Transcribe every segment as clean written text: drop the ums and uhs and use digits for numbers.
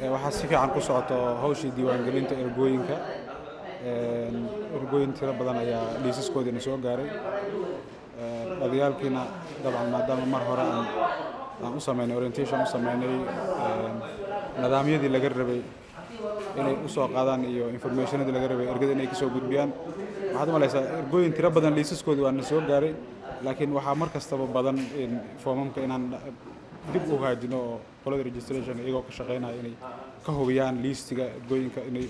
waxaa si fiican ku socoto hawshii diiwaangelinta ergooyinka ergooyin tiro badan ayaa liisaskoodina soo gaaray odayaalkiina dabcan maadaama mar hore aan u sameynay orientation u sameynay nidaamyadii laga rabay inay u soo qaadaan iyo informationadii laga rabay ergada inay ka soo gudbiyaan waxaad malaysaa ergooyin tiro badan liisaskoodii waa na soo gaaray laakiin waxaa mar kastaba badan foomamka inaan dib u haajino oo qolada registration iyagoo ka shaqeynaya inay ka hubiyaan liistiga ergooyinka inay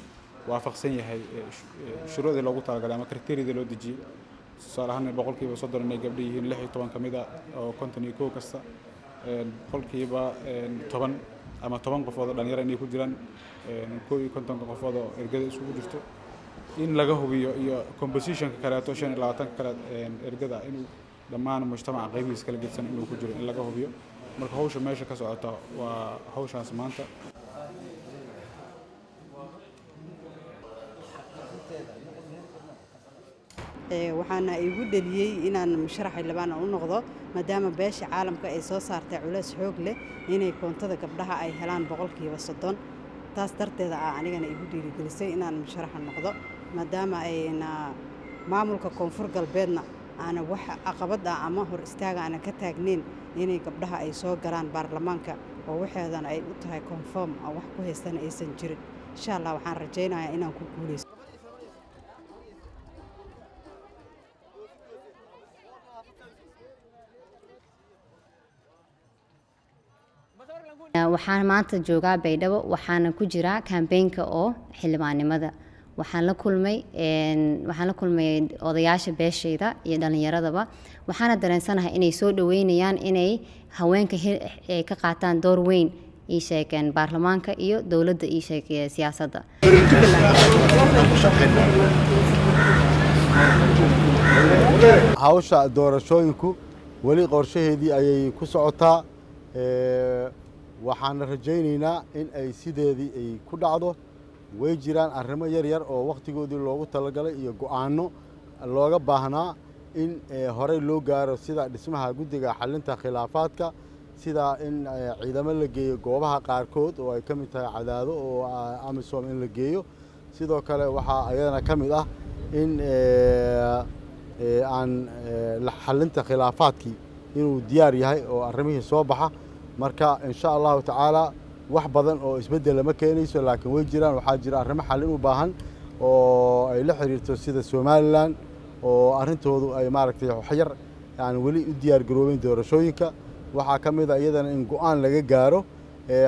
waafaqsan yahay shuruudii loogu talagalay ama kriteeriyada loo dejiyay tusaale ahaan boqolkiiba 30 inay gabdho yihiin 16 ka mid ah oo 51 kasta boqolkiiba 10 ama 10 qofood oo dhalinyaro inay ku jiraan 51 qofood oo ergada isugu jirto in laga hubiyo iyo compositionka kale 25 kale ergada inuu dhammaan mujtamaca qaybihiisa kala gedsan inuu ku jiro in laga hubiyo marka hawsha meesha ka socota waa hawshaas maanta waxaana igu dhaliyay inaan musharax labaan u noqdo maadaama beesha caalamka ay soo saartay culays xoog leh inay koontada gabdhaha ay helaan boqolkiiba 30 taas darteeda anigana igu dhiirigelisay inaan musharax noqdo maadaama ayna maamulka koonfur galbeedna ana wax caqabad ah ama hor istaaga ana ka taagneyn inay gabdhaha ay soo galaan baarlamaanka oo waxeedan ay u tahay conform oo wax ku haystan aysan jirin insha Allah waxaan rajaynayaa inaan ku guuleysto waxaan maanta joogaa Baydhabo waxaana ku jira campaign-ka oo xildhibaannimada waxaan la kulmay odayaasha beeshayda iyo dhalinyaradaba waxaana dareensanahay inay soo dhaweynayaan inay haweenka ka qaataan door weyn ii sheegeen baarlamaanka iyo dawladda ii sheegay siyaasadda hawsha doorashooyinku wali qorshaheedii ayay ku socotaa waxaan rajaynaynaa in ay sideedii ay ku dhacdo way jiraan arrimo yar yar oo waqtigoodii loogu talagalay iyo go'aano looga baahnaa in horey loo gaaro sida dhismaha guddiga xalinta khilaafaadka sida in ciidamo la geeyo goobaha qaarkood oo ay ka mid tahay cadaado oo amisom in la geeyo sidoo kale waxaa ayadana ka mid ah in aan xalinta khilaafaadkii inuu diyaar yahay oo arrimihii soo baxa marka insha Allah taala wax badan oo isbedel ma keenayso laakiin way jiraan waxa jira arrimo xalin u baahan oo ay la xiriirto sida Somaliland oo arintoodu ay maaragtay xayar yani wali u diyaar garoobeen doorashooyinka waxa kamid ah iyadana in go'aan laga gaaro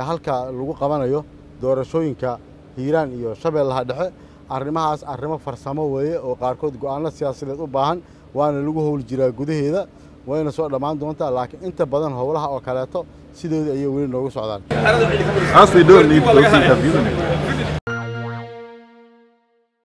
halka lagu qabanayo doorashooyinka Hiiraan iyo Shabeellaha Dhexe arrimahaas arrimo farsamo weeye oo qaarkood go'aano siyaasadeed u baahan waana lagu howl jiraa gudaheeda wayna soo dhamaan doontaa laakiin inta badan howlaha oo kaleeto sidoodii ayay weli noogu socdaan. As we don't need those interviews.